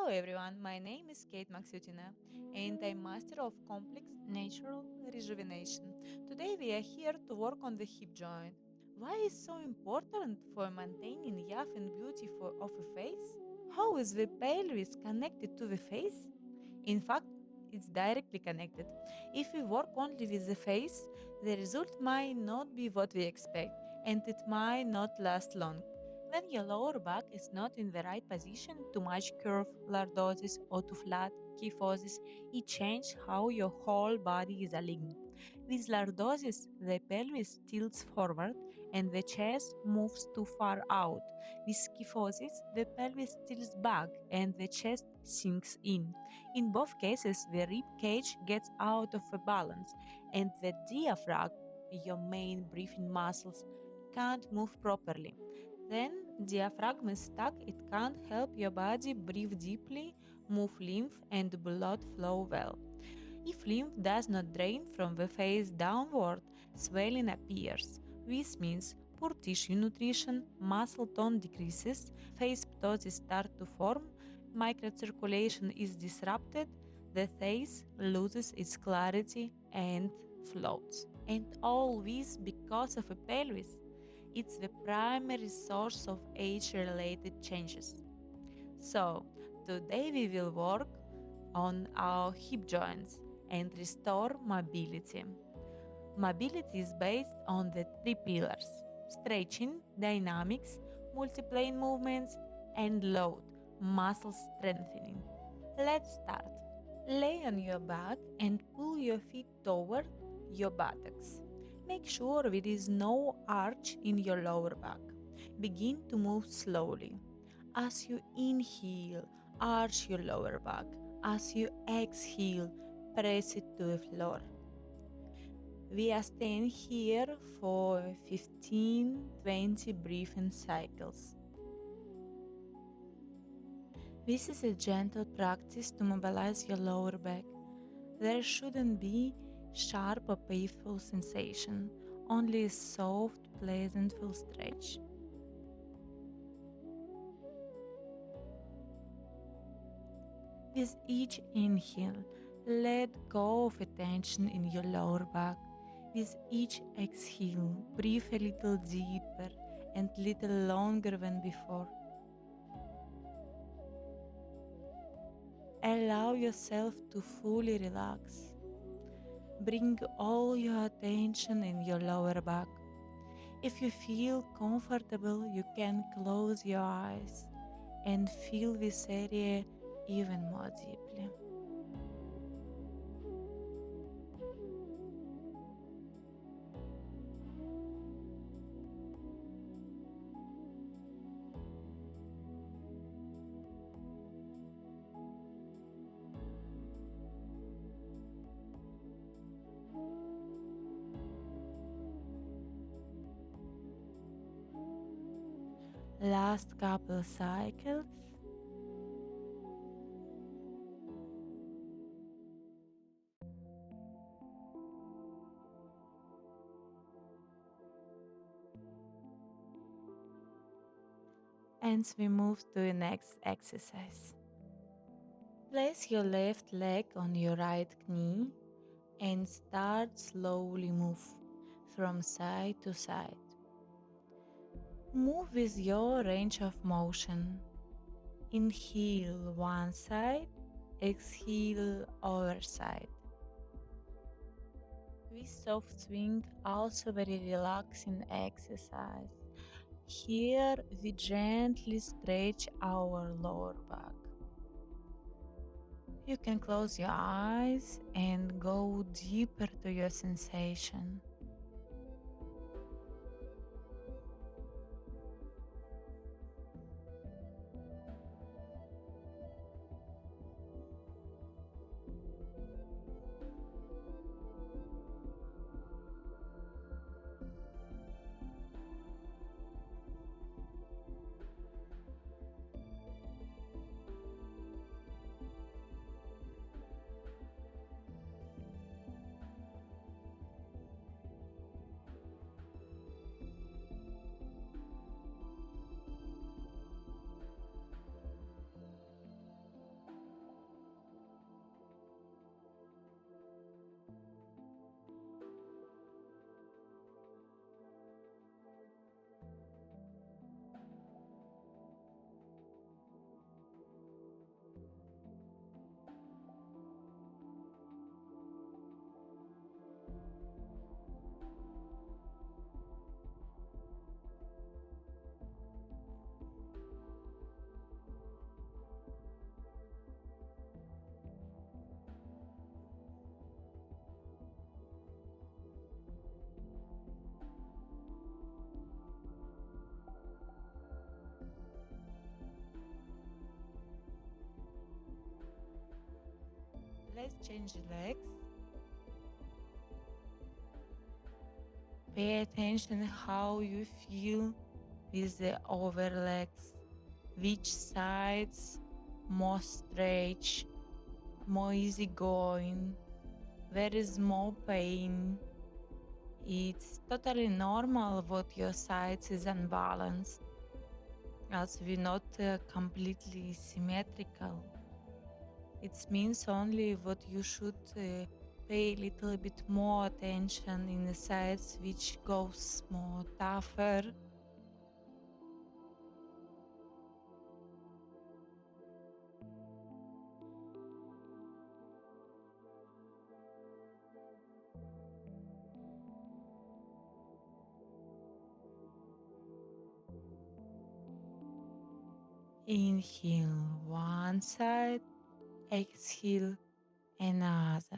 Hello everyone, my name is Kate and I'm Master of Complex Natural Rejuvenation. Today we are here to work on the hip joint. Why is so important for maintaining youth and beauty of a face? How is the pelvis connected to the face? In fact, it's directly connected. If we work only with the face, the result might not be what we expect, and it might not last long. When your lower back is not in the right position, too much curve, lordosis, or too flat, kyphosis, it changes how your whole body is aligned. With lordosis, the pelvis tilts forward and the chest moves too far out. With kyphosis, the pelvis tilts back and the chest sinks in. In both cases, the rib cage gets out of balance and the diaphragm, your main breathing muscles, can't move properly. Then diaphragm is stuck, it can't help your body breathe deeply, move lymph and blood flow well. If lymph does not drain from the face downward, swelling appears. This means poor tissue nutrition, muscle tone decreases, face ptosis start to form, microcirculation is disrupted, the face loses its clarity and floats. And all this because of a pelvis. It's the primary source of age-related changes. So, today we will work on our hip joints and restore mobility. Mobility is based on the three pillars: stretching, dynamics, multiplane movements, and load, muscle strengthening. Let's start. Lay on your back and pull your feet toward your buttocks. Make sure there is no arch in your lower back. Begin to move slowly. As you inhale, arch your lower back. As you exhale, press it to the floor. We are staying here for 15-20 breathing cycles. This is a gentle practice to mobilize your lower back. There shouldn't be sharp or painful sensation, only a soft, pleasant full stretch. With each inhale, let go of the tension in your lower back. With each exhale, breathe a little deeper and little longer than before. Allow yourself to fully relax. Bring all your attention in your lower back. If you feel comfortable, you can close your eyes and feel this area even more deeply. Last couple cycles. And we move to the next exercise. Place your left leg on your right knee and start slowly move from side to side. Move with your range of motion. Inhale one side, exhale other side. This soft swing also very relaxing exercise. Here we gently stretch our lower back. You can close your eyes and go deeper to your sensation. Let's change legs. Pay attention how you feel with the over legs. Which sides more stretch, more easygoing, where is more pain. It's totally normal what your sides is unbalanced, as we're not completely symmetrical. It means only what you should pay a little bit more attention in the sides which goes more tougher. Inhale one side, exhale another.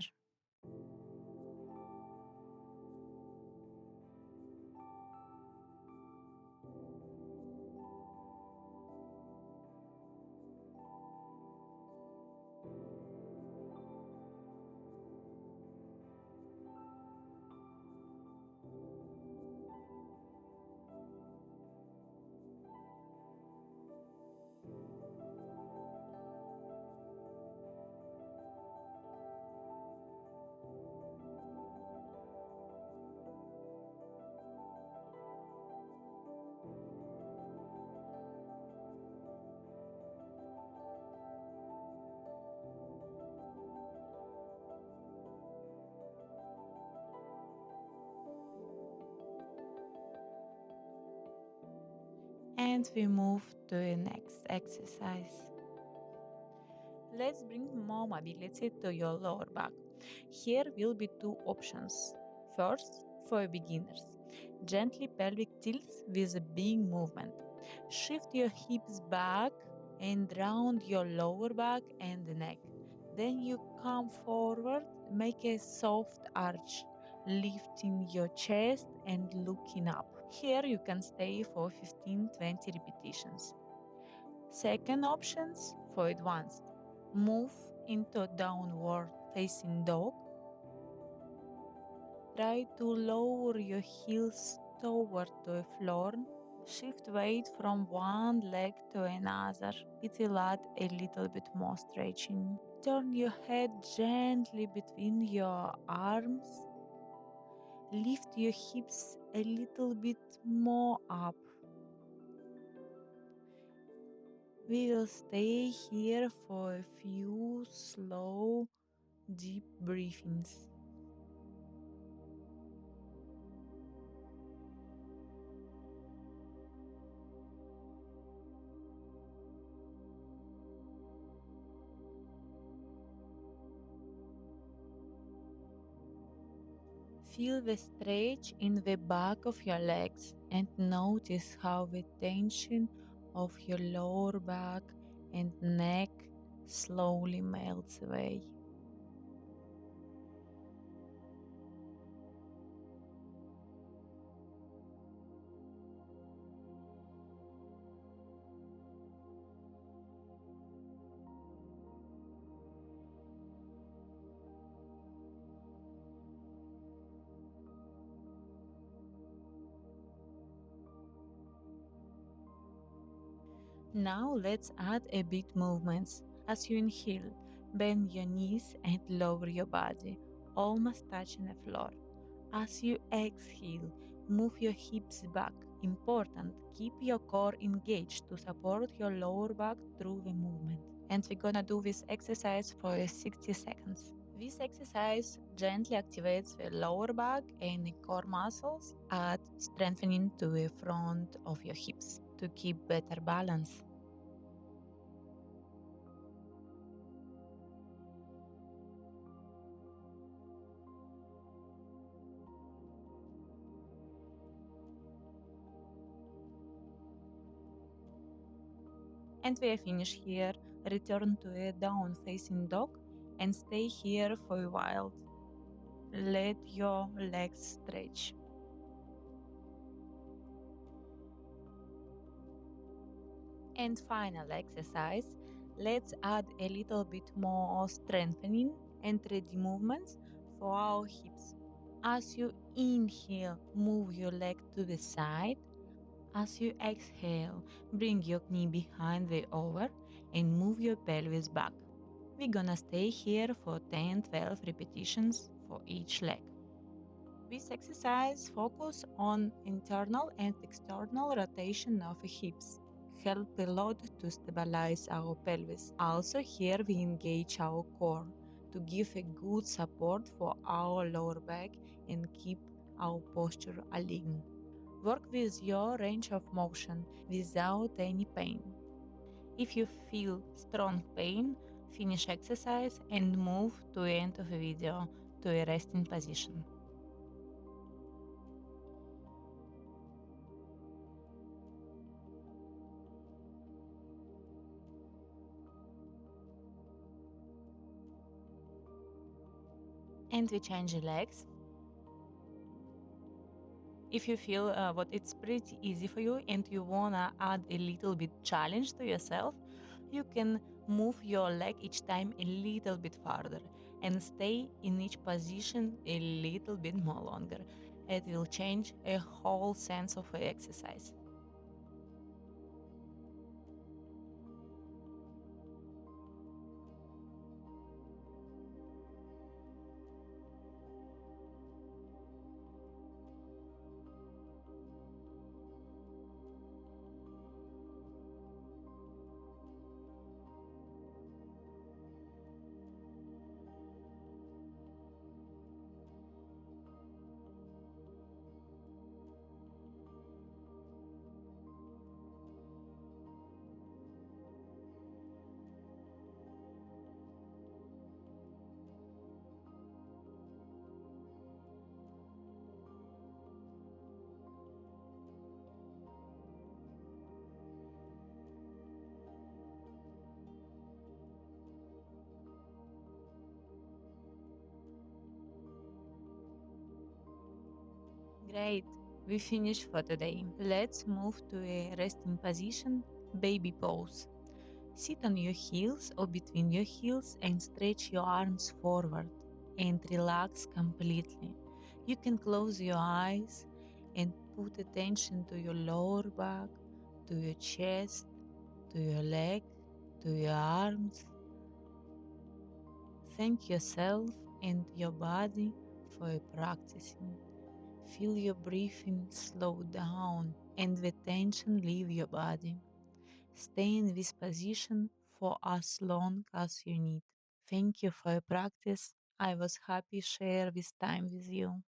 And we move to the next exercise. Let's bring more mobility to your lower back. Here will be two options. First, for beginners, gently pelvic tilts with a big movement. Shift your hips back and round your lower back and the neck. Then you come forward, make a soft arch, lifting your chest and looking up. Here you can stay for 15-20 repetitions. Second options for advanced. Move into downward facing dog. Try to lower your heels toward the floor. Shift weight from one leg to another. It will add a little bit more stretching. Turn your head gently between your arms. Lift your hips a little bit more up. We will stay here for a few slow, deep breathings. Feel the stretch in the back of your legs and notice how the tension of your lower back and neck slowly melts away. Now let's add a bit movements. As you inhale, bend your knees and lower your body, almost touching the floor. As you exhale, move your hips back. Important, keep your core engaged to support your lower back through the movement. And we're gonna do this exercise for 60 seconds. This exercise gently activates the lower back and the core muscles, add strengthening to the front of your hips to keep better balance. And we are finished here. Return to a down facing dog and stay here for a while. Let your legs stretch. And final exercise. Let's add a little bit more strengthening and 3D movements for our hips. As you inhale, move your leg to the side. As you exhale, bring your knee behind the over and move your pelvis back. We're gonna stay here for 10-12 repetitions for each leg. This exercise focus on internal and external rotation of the hips. Help a lot to stabilize our pelvis. Also here we engage our core to give a good support for our lower back and keep our posture aligned. Work with your range of motion without any pain. If you feel strong pain, finish exercise and move to the end of the video to a resting position. And we change the legs. If you feel what it's pretty easy for you and you wanna add a little bit challenge to yourself, you can move your leg each time a little bit farther and stay in each position a little bit more longer. It will change a whole sense of the exercise. Great, we finished for today. Let's move to a resting position, baby pose. Sit on your heels or between your heels and stretch your arms forward and relax completely. You can close your eyes and put attention to your lower back, to your chest, to your leg, to your arms. Thank yourself and your body for practicing. Feel your breathing slow down and the tension leave your body. Stay in this position for as long as you need. Thank you for your practice. I was happy share this time with you.